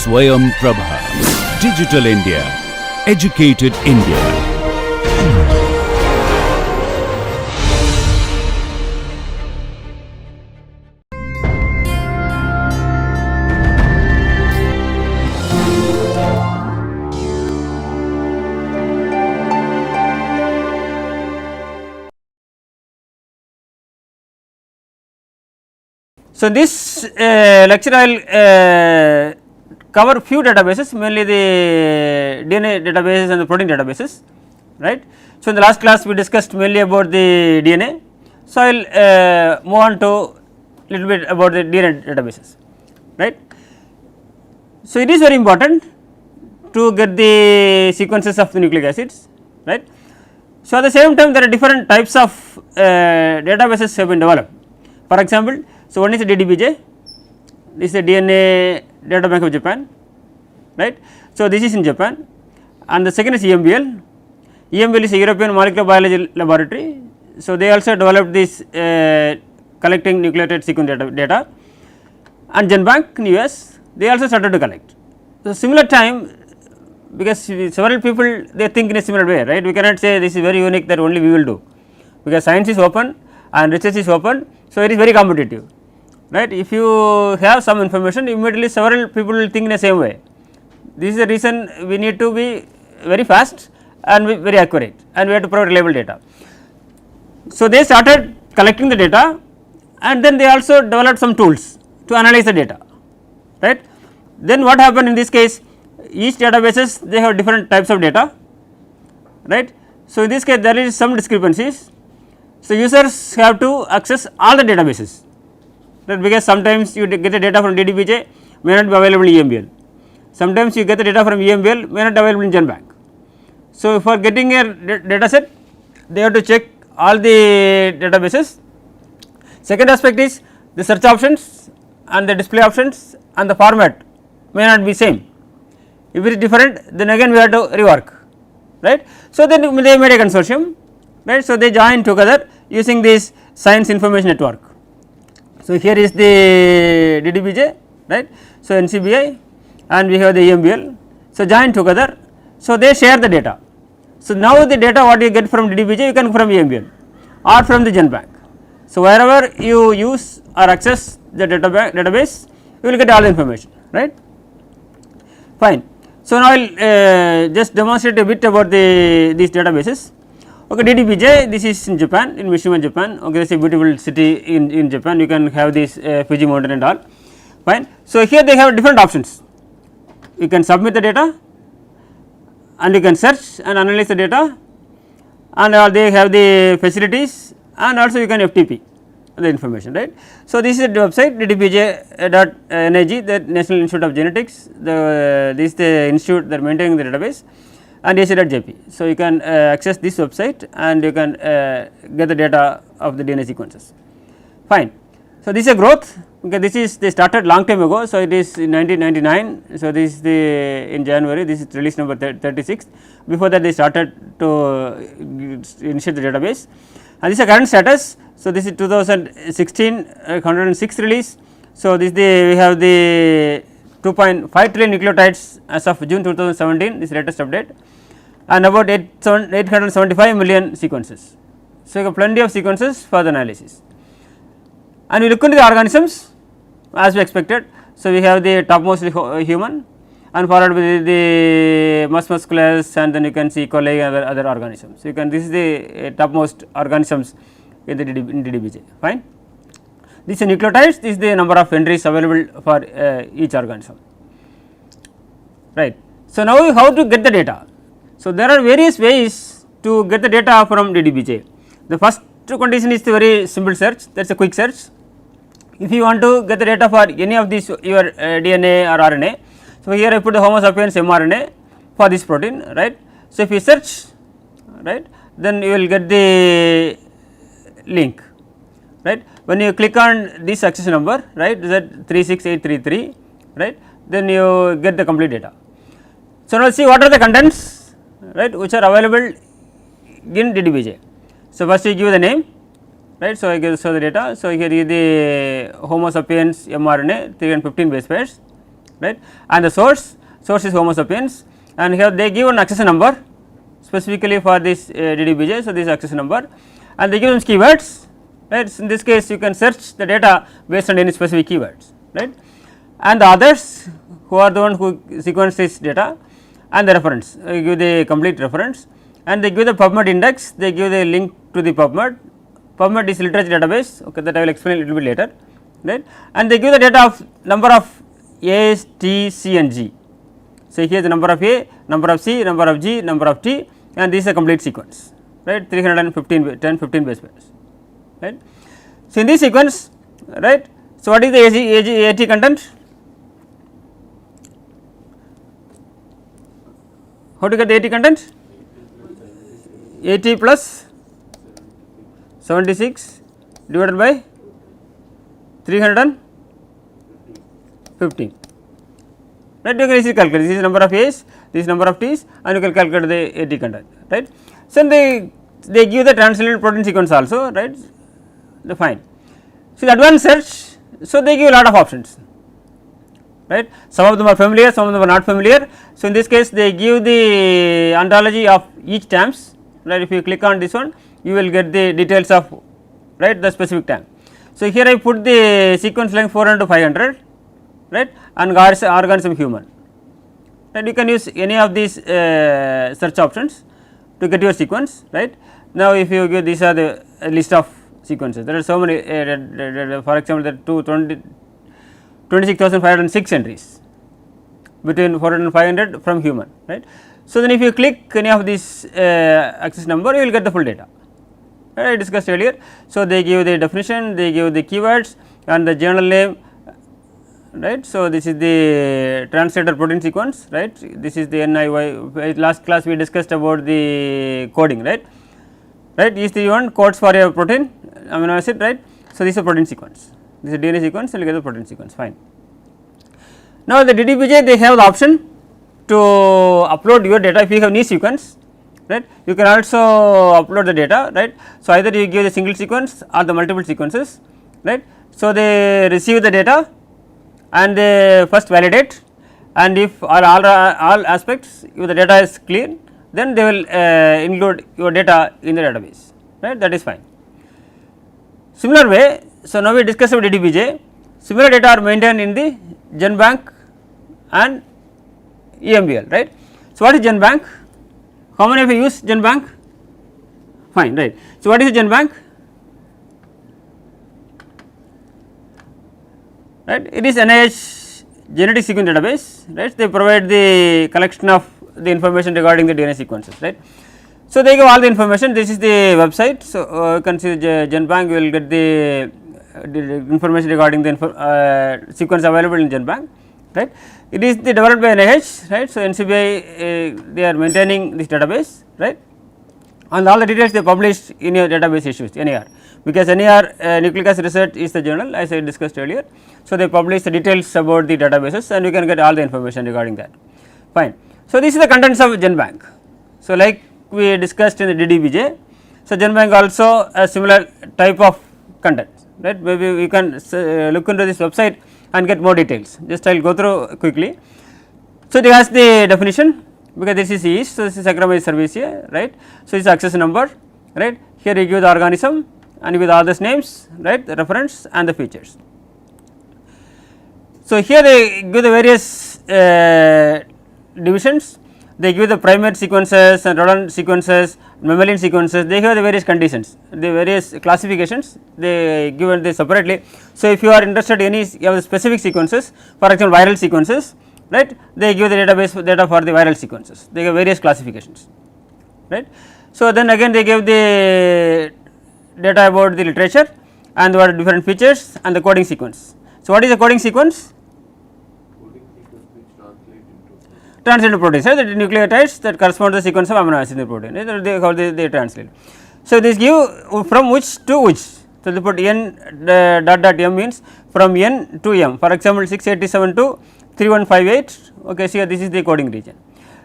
Swayam Prabha. Digital India. Educated India. So, this lecture I will cover few databases, mainly the DNA databases and the protein databases, right. So, in the last class we discussed mainly about the DNA. So, I will move on to little bit about the DNA databases, right. So, it is very important to get the sequences of the nucleic acids, right. So, at the same time there are different types of databases have been developed. For example, so one is the DDBJ, this is the DNA data bank of Japan, right. So, this is in Japan, and the second is EMBL. EMBL is a European Molecular Biology Laboratory. So, they also developed this collecting nucleotide sequence data, and GenBank in US they also started to collect. So, similar time, because several people they think in a similar way, right. We cannot say this is very unique that only we will do, because science is open and research is open. So, it is very competitive, right. If you have some information, immediately several people will think in the same way. This is the reason we need to be very fast and very accurate, and we have to provide reliable data. So, they started collecting the data, and then they also developed some tools to analyze the data, right. Then what happened in this case, each databases they have different types of data, right. So, in this case there is some discrepancies. So, users have to access all the databases, right, because sometimes you get the data from DDBJ may not be available in EMBL, sometimes you get the data from EMBL may not be available in GenBank. So, for getting a data set they have to check all the databases. Second aspect is the search options and the display options and the format may not be same. If it is different, then again we have to rework, right. So, then they made a consortium, right. So, they joined together using this science information network. So, here is the DDBJ, right. So, NCBI and we have the EMBL. So, joined together. So, they share the data. So, now the data what you get from DDBJ you can from EMBL or from the GenBank. So, wherever you use or access the database you will get all the information, right, fine. So, now I will just demonstrate a bit about these databases. Okay, DDBJ, this is in Japan, in Mishima, Japan. Okay, this is a beautiful city in Japan. You can have this Fuji mountain and all, fine. So, here they have different options. You can submit the data, and you can search and analyze the data, and they have the facilities, and also you can FTP the information, right. So, this is the website ddbj.nig, the National Institute of Genetics, this is the institute that maintaining the database, and ac.jp. So, you can access this website and you can get the data of the DNA sequences, fine. So, this is a growth, okay, this is they started long time ago. So, it is in 1999. So, this is the in January, this is release number 36. Before that they started to initiate the database, and this is a current status. So, this is 2016 106 release. So, this we have the 2.5 trillion nucleotides as of June 2017, this latest update, and about 875 million sequences. So, you have plenty of sequences for the analysis, and we look into the organisms as we expected. So, we have the topmost human and followed with the mus musculus, and then you can see E. coli and other organisms. So, you can this is the topmost organisms in the DDBJ, fine. This is nucleotides, this is the number of entries available for each organism, right. So, now how to get the data? So, there are various ways to get the data from DDBJ. The first condition is the very simple search, that is a quick search. If you want to get the data for any of these your DNA or RNA, so here I put the Homo sapiens mRNA for this protein, right. So, if you search, right, then you will get the link, right. When you click on this access number, right, that 36833, right, then you get the complete data. So, now see what are the contents, right, which are available in DDBJ. So, first you give the name, right. So, I give the data. So, here is the Homo sapiens mRNA 315 base pairs, right, and the source is Homo sapiens, and here they give an accession number specifically for this DDBJ. So, this accession number, and they give them keywords, right. So, in this case you can search the data based on any specific keywords, right, and the others who are the one who sequence this data, and the reference give the complete reference, and they give the PubMed index, they give the link to the PubMed. PubMed is literature database, okay, that I will explain a little bit later, right, and they give the data of number of A's, T, C and G. So, here the number of A, number of C, number of G, number of T, and this is a complete sequence, right, 315 10 15 base pairs, right. So, in this sequence, right, so what is the AT content? How to get the AT content? AT plus 76 divided by 315, right. You can easily calculate this is number of A's, this is number of T's, and you can calculate the AT content, right. So, they give the translated protein sequence also, right, the fine. So, the advanced search, so they give a lot of options, right, some of them are familiar, some of them are not familiar. So, in this case they give the ontology of each terms, right. If you click on this one, you will get the details of, right, the specific term. So, here I put the sequence length 400 to 500, right, and organism human, right. You can use any of these search options to get your sequence, right. Now, if you give, these are the list of sequences, there are so many, for example, there are 26,506 entries between 400 and 500 from human, right. So, then if you click any of this access number, you will get the full data, right, I discussed earlier. So, they give the definition, they give the keywords and the journal name, right. So, this is the translator protein sequence, right, this is the NIY. Last class we discussed about the coding, right, is the one codes for a protein amino acid, right. So, this is a protein sequence, this is a DNA sequence, and you get the protein sequence, fine. Now, the DDBJ they have the option to upload your data if you have niche sequence, right, you can also upload the data, right. So, either you give the single sequence or the multiple sequences, right. So, they receive the data and they first validate, and if all aspects, if the data is clear, then they will include your data in the database, right, that is fine. Similar way, so now we discussed about DDBJ, similar data are maintained in the GenBank and EMBL, right. So, what is GenBank? How many of you use GenBank? Fine, right. So, what is the GenBank? Right, it is NIH genetic sequence database, right. They provide the collection of the information regarding the DNA sequences, right. So, they give all the information, this is the website. So, you can see the GenBank, you will get the information regarding the sequence available in GenBank, right. It is developed by NIH, right. So, NCBI they are maintaining this database, right, and all the details they published in your database issues NAR, because NAR nucleic acid research is the journal as I discussed earlier. So, they publish the details about the databases and you can get all the information regarding that, fine. So, this is the contents of GenBank. So, like we discussed in the DDBJ, so GenBank also a similar type of content, right. Maybe we can look into this website and get more details, just I will go through quickly. So, it has the definition, because this is yeast, so this is Saccharomyces cerevisiae, right. So, this is access number, right, here you give the organism and with all these names, right, the reference and the features. So, here they give the various divisions, they give the primate sequences and rodent sequences, mammalian sequences, they have the various conditions, the various classifications they given this separately. So, if you are interested in any you have the specific sequences, for example, viral sequences, right, they give the database data for the viral sequences, they have various classifications, right. So, then again they give the data about the literature and what are different features and the coding sequence. So, what is the coding sequence? Translate into proteins, right, the nucleotides that correspond to the sequence of amino acids in the protein, right, they translate. So, this give from which to which. So, they put n .m means from n to m, for example, 687 to 3158, okay, so here this is the coding region.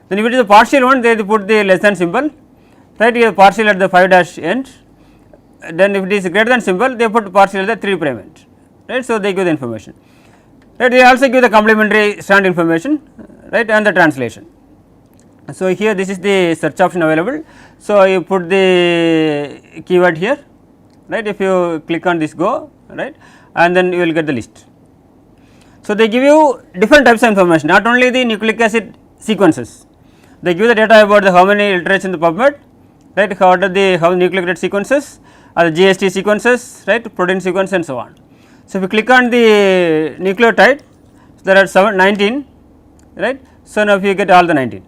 Then if it is a partial one, they put the less than symbol, right, here partial at the 5 dash end, then if it is greater than symbol, they put partial at the 3 prime end, right. So, they give the information. right. They also give the complementary strand information, right, and the translation. So, here this is the search option available. So, you put the keyword here, right. If you click on this go, right, and then you will get the list. So, they give you different types of information, not only the nucleic acid sequences, they give the data about the how many literature in the PubMed, right, how nucleic acid sequences, or the GST sequences, right, protein sequence and so on. So, if you click on the nucleotide, so there are 19, right. So, now if you get all the 19,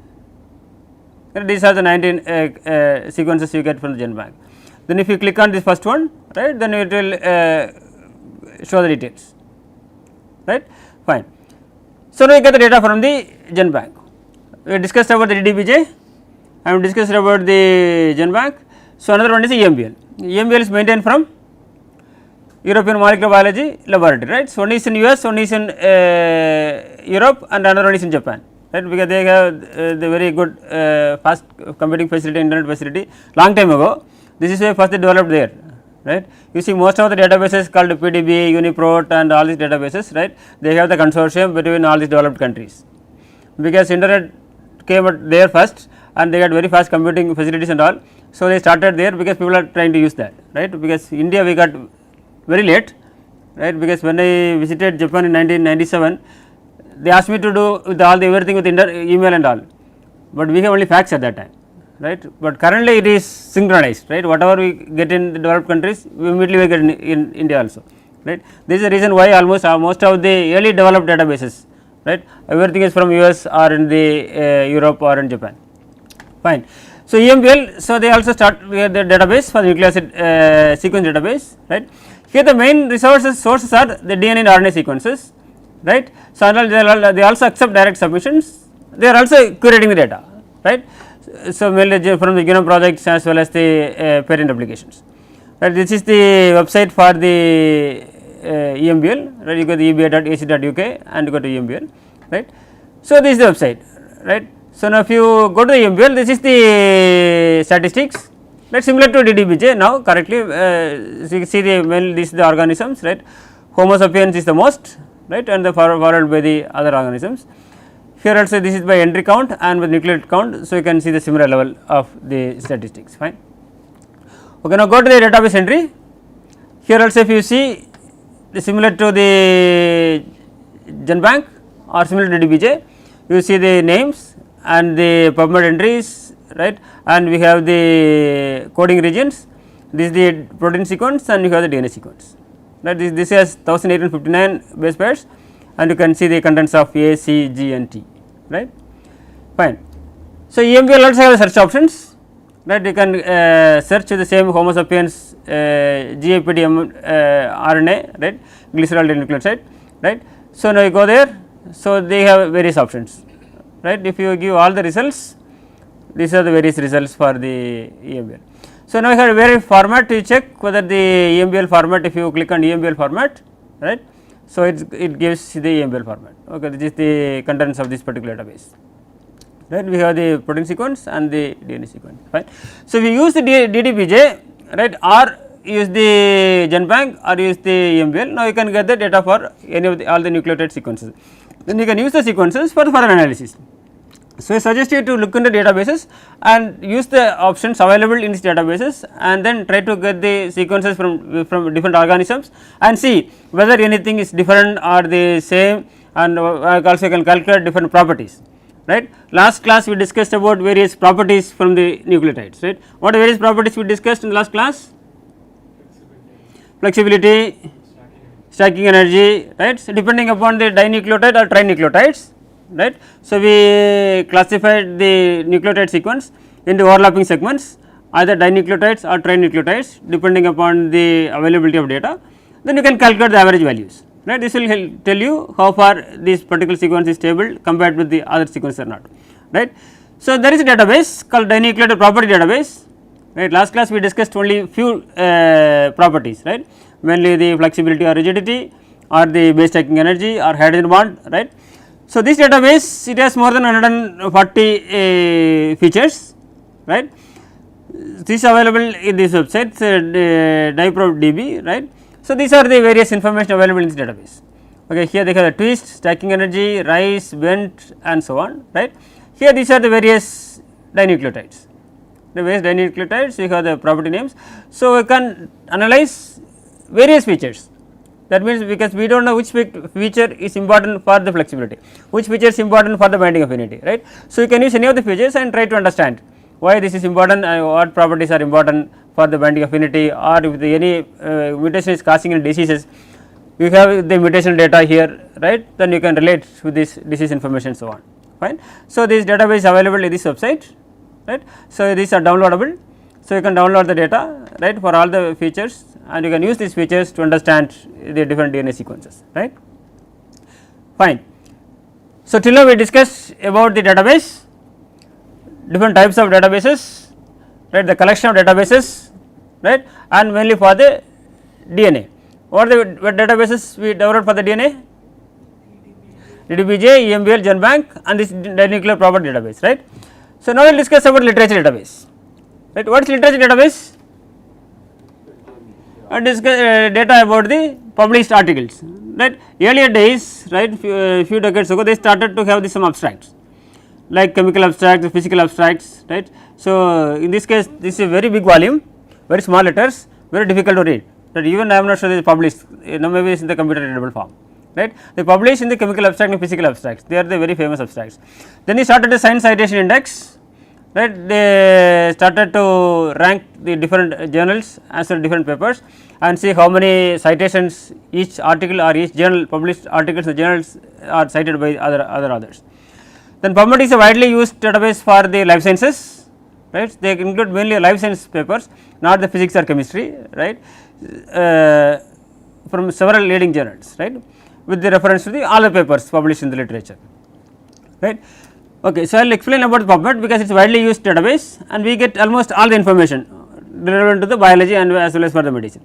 right, these are the 19 sequences you get from the GenBank. Then if you click on this first one, right, then it will show the details, right, fine. So, now you get the data from the GenBank. We discussed about the DDBJ, I have discussed about the GenBank. So, another one is EMBL. EMBL is maintained from European Molecular Biology Laboratory, right. So, one is in US, one is in Europe and another one is in Japan, right, because they have the very good fast computing facility, internet facility long time ago. This is why first they developed there, right. You see most of the databases called PDB, Uniprot and all these databases, right, they have the consortium between all these developed countries, because internet came there first and they had very fast computing facilities and all. So, they started there because people are trying to use that, right, because India we got very late, right, because when I visited Japan in 1997, they asked me to do with all the everything with email and all, but we have only fax at that time, right, but currently it is synchronized, right, whatever we get in the developed countries we immediately we get in India also, right. This is the reason why almost most of the early developed databases, right, everything is from US or in the Europe or in Japan, fine. So, EMBL, so they also start with the database for the nucleic acid sequence database, right. Here the main sources are the DNA and RNA sequences, right. So, they also accept direct submissions, they are also curating the data, right. So, mainly from the genome projects as well as the parent applications, right. This is the website for the EMBL, right, you go to eba.ac.uk and you go to EMBL, right. So, this is the website, right. So, now if you go to the EMBL, this is the statistics, right, similar to DDBJ now correctly, so you see the these are the organisms, right, Homo sapiens is the most, right, and the followed by the other organisms. Here also this is by entry count and with nucleotide count, so you can see the similar level of the statistics, fine. Okay, now go to the database entry. Here also if you see the similar to the GenBank or similar to DDBJ, you see the names and the PubMed entries, right, and we have the coding regions, this is the protein sequence and you have the DNA sequence, right. This has 1859 base pairs and you can see the contents of A, C, G and T, right, fine. So, EMBL also have search options, right, you can search the same Homo sapiens GAPD RNA, right, glycerol nucleotide, right. So, now you go there, so they have various options, right. If you give all the results, these are the various results for the EMBL. So, now you have various format to check whether the EMBL format, if you click on EMBL format, right. So, it gives the EMBL format, okay, this is the contents of this particular database, right. We have the protein sequence and the DNA sequence, fine. So, if you use the DDBJ, right, or use the GenBank or use the EMBL, now you can get the data for any of all the nucleotide sequences, then you can use the sequences for the further analysis. So, I suggest you to look into databases and use the options available in these databases and then try to get the sequences from different organisms and see whether anything is different or the same, and also you can calculate different properties, right. Last class we discussed about various properties from the nucleotides, right. What are various properties we discussed in the last class? Flexibility, stacking energy, right. So, depending upon the dinucleotide or trinucleotides, right. So, we classified the nucleotide sequence into overlapping segments, either dinucleotides or trinucleotides depending upon the availability of data, then you can calculate the average values, right. This will tell you how far this particular sequence is stable compared with the other sequence or not, right. So, there is a database called dinucleotide property database, right. Last class we discussed only few properties, right, mainly the flexibility or rigidity or the base stacking energy or hydrogen bond, right. So, this database it has more than 140 features, right. This is available in this website DiProDB, right. So, these are the various information available in this database, Okay, here they have the twist, stacking energy, rise, bend and so on, right. Here these are the various dinucleotides, the various dinucleotides you have the property names. So, we can analyze various features, that means because we do not know which feature is important for the flexibility, which feature is important for the binding affinity, right. So, you can use any of the features and try to understand why this is important and what properties are important for the binding affinity, or if any mutation is causing any diseases, you have the mutation data here, right, then you can relate with this disease information so on, fine. So, this database is available in this website, right. So, these are downloadable. So, you can download the data, right, for all the features, and you can use these features to understand the different DNA sequences, right, fine. So, till now we discussed about the database, different types of databases, right, the collection of databases, right, and mainly for the DNA. What are the databases we developed for the DNA? DDBJ, EMBL, GenBank and this dinuclear property database, right. So, now we will discuss about literature database, right. What is literature database? Discuss data about the published articles, right. Earlier days, right, few decades ago they started to have some abstracts like chemical abstracts, physical abstracts, right. So, in this case this is a very big volume, very small letters, very difficult to read, that even I am not sure they is published, maybe it is in the computer readable form, right. They publish in the chemical abstract and physical abstracts, they are the very famous abstracts. Then he started the science citation index, right, they started to rank the different journals as well different papers and see how many citations each article or each journal published articles in the journals are cited by other authors. Then PubMed is a widely used database for the life sciences, right, they include mainly life science papers, not the physics or chemistry, right, from several leading journals, right, with the reference to the all the papers published in the literature, right. Okay, so I will explain about PubMed because it is widely used database and we get almost all the information relevant to the biology and as well as for the medicine.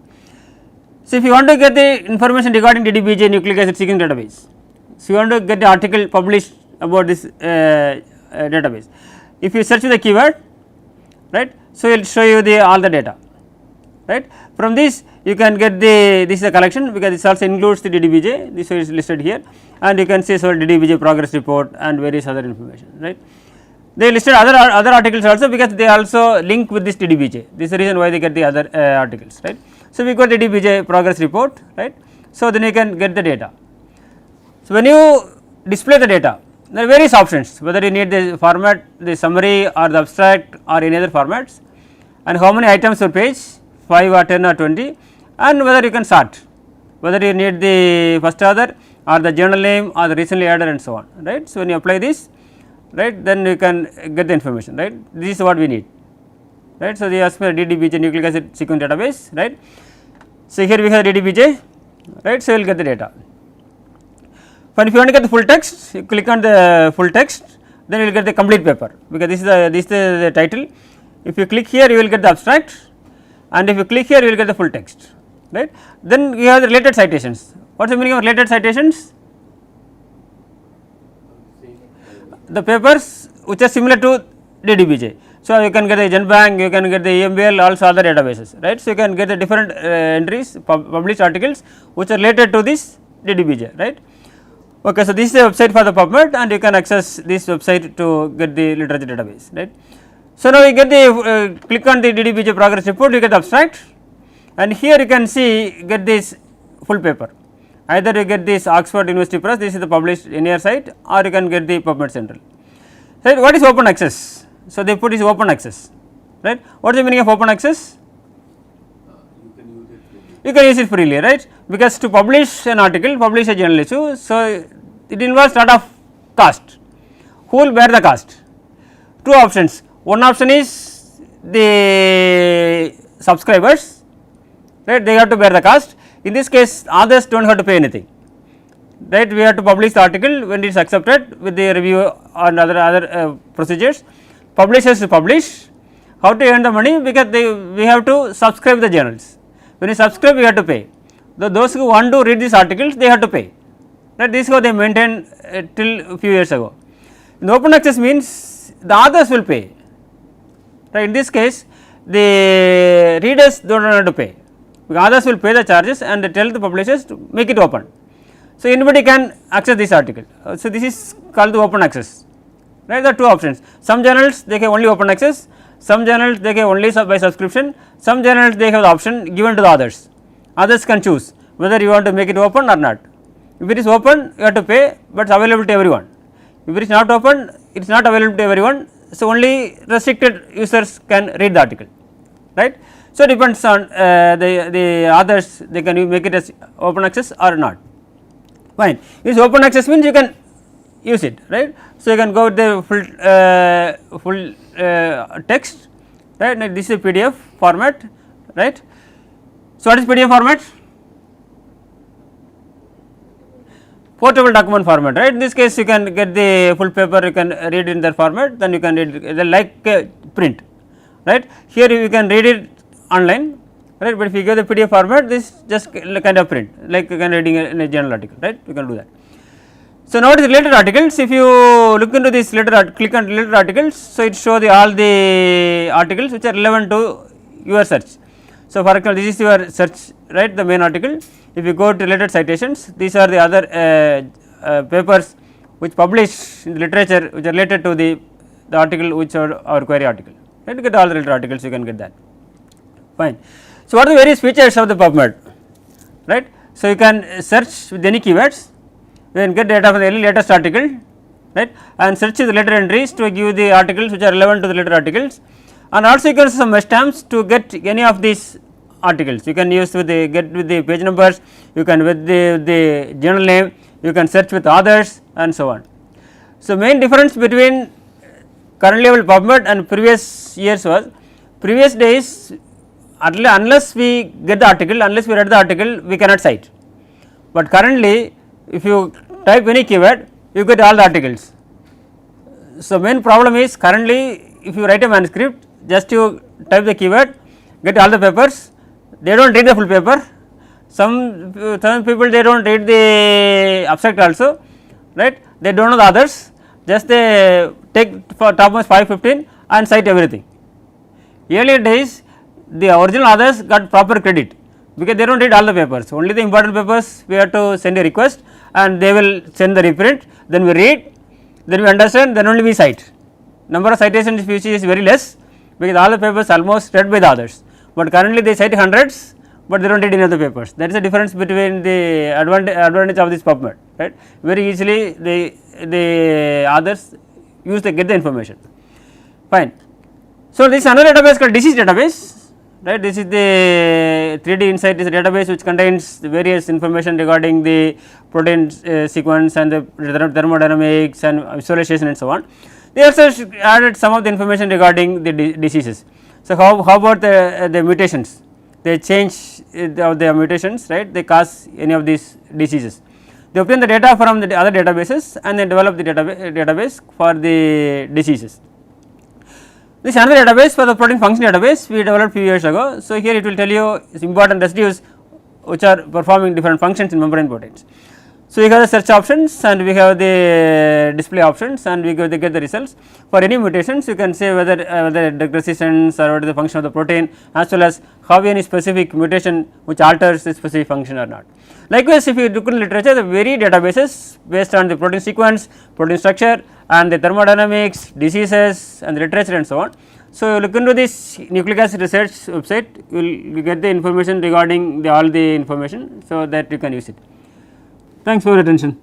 So, if you want to get the information regarding DDBJ nucleic acid sequencing database, so you want to get the article published about this database, if you search the keyword, right, so it will show you the all the data, right. From this you can get the, this is a collection because this also includes the DDBJ, this is listed here and you can see so DDBJ progress report and various other information, right. They listed other articles also because they also link with this DDBJ, this is the reason why they get the other articles, right. So, we got the DDBJ progress report, right. So, then you can get the data. So, when you display the data, there are various options whether you need the format, the summary or the abstract or any other formats, and how many items per page, 5 or 10 or 20, and whether you can sort, whether you need the first author or the journal name or the recently added and so on, right. So, when you apply this, right, then you can get the information, right, this is what we need, right. So, they ask for DDBJ nucleic acid sequence database, right. So, here we have DDBJ, right. So, you will get the data. But if you want to get the full text, you click on the full text, then you will get the complete paper because this is the title. If you click here, you will get the abstract, and if you click here, you will get the full text, right. Then you have the related citations. What is the meaning of related citations? The papers which are similar to DDBJ. So, you can get the GenBank, you can get the EMBL, also other databases, right. So, you can get the different entries, published articles which are related to this DDBJ, right. Okay, so this is the website for the PubMed and you can access this website to get the literature database, right. So, now we get the click on the DDBJ progress report, you get the abstract and here you can see get this full paper, either you get this Oxford University Press, this is the published NAR site, or you can get the PubMed Central, right. What is open access? So, they put is open access, right. What is the meaning of open access? You can use it freely, right, because to publish an article, publish a journal issue, so it involves lot of cost. Who will bear the cost? Two options. One option is the subscribers, right, they have to bear the cost. In this case, others do not have to pay anything, right. We have to publish the article when it is accepted with the review and other procedures. Publishers to publish. How to earn the money? Because we have to subscribe the journals. When you subscribe, you have to pay. Those who want to read these articles, they have to pay. Right? This is how they maintained till a few years ago. In open access means the authors will pay. Right? In this case, the readers do not have to pay. Because others will pay the charges and they tell the publishers to make it open. So, anybody can access this article. So, this is called the open access, right. There are two options. Some journals they have only open access, some journals they have only by subscription, some journals they have the option given to the others. Others can choose whether you want to make it open or not. If it is open, you have to pay, but it is available to everyone. If it is not open, it is not available to everyone. So, only restricted users can read the article, right. So, it depends on the others, they can make it as open access or not. Fine. This open access means you can use it, right. So, you can go with the full text, right. Now, this is a PDF format, right. So, what is PDF format? Portable document format, right. In this case, you can get the full paper, you can read in that format, then you can read it like print, right. Here you can read it online, right, but if you give the PDF format, this just kind of print, like you can reading in a journal article, right, you can do that. So, now it is related articles. If you look into this click on related articles, so it shows all the articles which are relevant to your search. So, for example, this is your search, right, the main article. If you go to related citations, these are the other papers which publish in the literature which are related to the article which are our query article, right. You get all the related articles, you can get that, fine. So, what are the various features of the PubMed, right. So, you can search with any keywords, you can get data from the latest article, right, and search the letter entries to give the articles which are relevant to the later articles, and also you can use some stamps to get any of these articles. You can use with the get with the page numbers, you can with the journal name, you can search with authors and so on. So, main difference between current level PubMed and previous years was, previous days unless we get the article, unless we read the article, we cannot cite, but currently if you type any keyword, you get all the articles. So, main problem is currently if you write a manuscript, just you type the keyword, get all the papers, they do not read the full paper, some people they do not read the abstract also, right, they do not know the others, just they take for topmost 5-15 and cite everything. Earlier days the original authors got proper credit, because they do not read all the papers, only the important papers we have to send a request and they will send the reprint, then we read, then we understand, then only we cite. Number of citations if you see is very less, because all the papers almost read by the others, but currently they cite hundreds, but they do not read any of the papers. That is the difference between the advantage of this PubMed, right. Very easily the others get the information, fine. So, this is another database called disease database, right. This is the 3D Insight is a database which contains the various information regarding the protein sequence and the thermodynamics and visualization and so on. They also added some of the information regarding the diseases. So, how about the mutations? They change the mutations, right, they cause any of these diseases. They obtain the data from the other databases and then develop the database for the diseases. This is another database for the protein function database we developed few years ago. So, here it will tell you important residues which are performing different functions in membrane proteins. So, we have the search options and we have the display options and we get the results. For any mutations you can say whether drug resistance or what is the function of the protein, as well as how any specific mutation which alters the specific function or not. Likewise, if you look in literature, the very databases based on the protein sequence, protein structure and the thermodynamics, diseases and the literature and so on. So, you look into this nucleic acid research website, you will get the information regarding all the information, so that you can use it. Thanks for your attention.